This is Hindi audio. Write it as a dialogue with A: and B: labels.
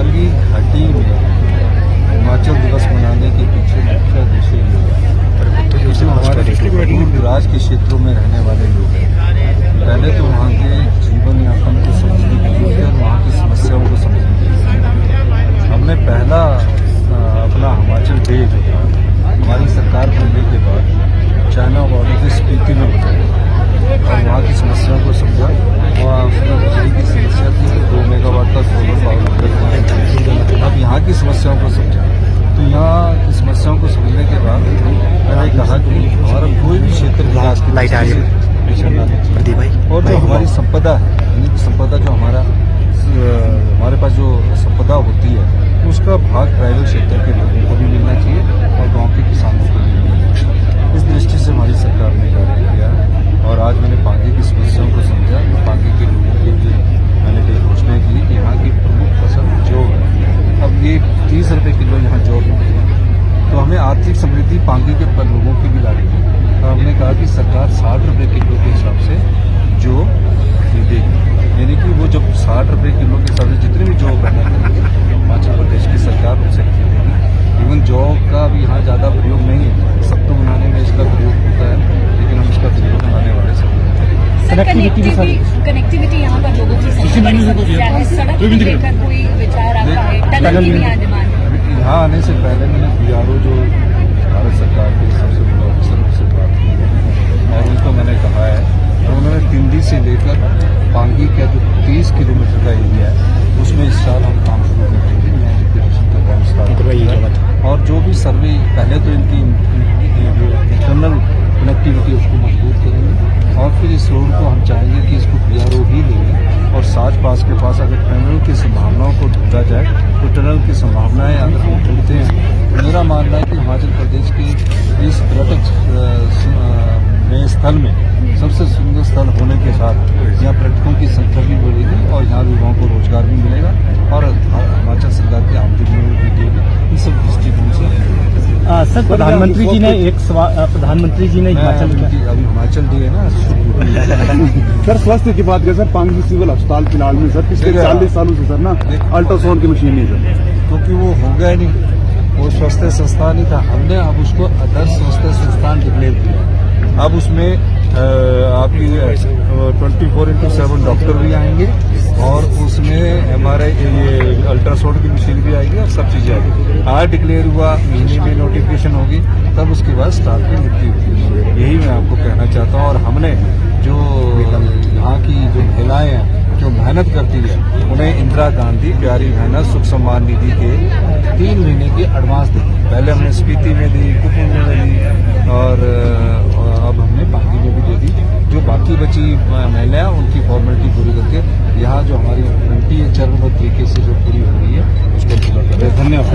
A: पांगी घाटी में हिमाचल दिवस मनाने के पीछे मुख्य उद्देश्य ये है कि जो हमारे दूर दराज के क्षेत्रों में रहने वाले लोग हैं, पहले तो वहाँ के जीवन यापन को समझने के लिए और वहाँ की समस्याओं को समझने के लिए हमने पहला अपना हिमाचल डे जो था हमारी सरकार बनने के बाद चाइना बॉर्डर के स्पीति में बताया और वहाँ की समस्याओं को समझा। वहाँ उसमें बिजली की समस्या थी, 2 मेगावाट का सोलर पावर। अब यहाँ की समस्याओं को समझा, तो यहाँ की समस्याओं को समझने के बाद मैंने कहा कि हमारा कोई भी क्षेत्र विकास की
B: लाइट आ रही है
A: और जो हमारी संपदा है, यानी संपदा जो हमारे पास जो संपदा होती है उसका भाग प्राइवेट क्षेत्र के लोगों को भी मिलना चाहिए और गांव के किसानों को भी मिलना चाहिए। इस दृष्टि से हमारी सरकार ने कार्य किया और आज मैंने पांगी की समस्याओं को समझा। पांगी के लोगों के लिए मैंने ये घोषणा की कि यहाँ की प्रमुख फसल जौ है। अब ये 30 रुपये किलो यहाँ जौ मिलती है, तो हमें आर्थिक समृद्धि पांगी के लोगों की भी लानी है। तो हमने कहा कि सरकार 60 रुपये किलो के हिसाब से जौ खरीदेगी, यानी कि वो जब 60 रुपये किलो के हिसाब से जितने भी जौ पैदा करेंगे हिमाचल प्रदेश की सरकार उनसे खरीदेगी। इवन जौ का भी यहाँ ज़्यादा प्रयोग नहीं है, सत्तू बनाने में इसका प्रयोग होता है, लेकिन हम इसका प्रयोग बनाने वाले सब
C: कनेक्टिविटी यहाँ पर लोगों की समस्या है, सड़क को लेकर कोई विचार आता है, टनल की भी डिमांड है।
A: यहाँ आने से पहले मैंने BRO जो भारत सरकार के सबसे बड़े अफसरों से बात की है और उनको मैंने कहा है, तो उन्होंने तिंदी से लेकर पांगी का जो 30 किलोमीटर का एरिया है उसमें इस साल हम काम शुरू करेंगे। यहाँ डिप्यूटेशन का काम स्टार्ट और जो भी सर्वे पहले तो इनकी जो इंटरनल कनेक्टिविटी उसको मजबूत करेंगे और फिर इस रोड को हम चाहेंगे कि इसको BRO ही लेंगे और साज पास के पास अगर टनल की संभावनाओं को ढूंढा जाए तो टनल की संभावनाएं अगर हम ढूंढते हैं तो मेरा मानना है कि हिमाचल प्रदेश के इस पर्यटक स्थल में सबसे सुंदर स्थल होने के साथ यहाँ पर्यटकों की संख्या भी बढ़ेगी और यहाँ युवाओं को रोजगार भी मिलेगा और हिमाचल सरकार की आमदनी में भी देगी। इस सब दृष्टिकोण से
B: सर प्रधानमंत्री जी ने
A: हिमाचल डे है ना
D: सर स्वास्थ्य की बात करें सर, पांगी सिविल अस्पताल फिलहाल में सर पिछले 40 सालों से सर ना अल्ट्रासाउंड की मशीन नहीं सर,
A: क्योंकि वो हो गया नहीं, वो स्वास्थ्य संस्थान ही था। हमने अब उसको आदर्श स्वास्थ्य संस्थान डिक्लेयर किया। अब उसमें आपकी 24/7 डॉक्टर भी आएंगे और उसमें हमारे ये अल्ट्रासाउंड की मशीन भी आएगी और सब चीज़ें आएगी। आज डिक्लेयर हुआ, महीने में नोटिफिकेशन होगी, तब उसके बाद स्टाफ की नियुक्ति होगी। यही मैं आपको कहना चाहता हूँ। और हमने जो यहाँ की जो महिलाएं हैं जो मेहनत करती है उन्हें इंदिरा गांधी प्यारी बहना सुख सम्मान निधि के 3 महीने की एडवांस दी। पहले हमने स्पीति में दी, कुपन में दी और अब हमने पांगी में भी दे दी। जो बाकी बची महिलाएं उनकी फॉर्मेलिटी पूरी करके यहाँ जो हमारी ड्यूटी है चरणबद्ध तरीके से जो पूरी हो रही है उसको पूरा कर रहे हैं। धन्यवाद।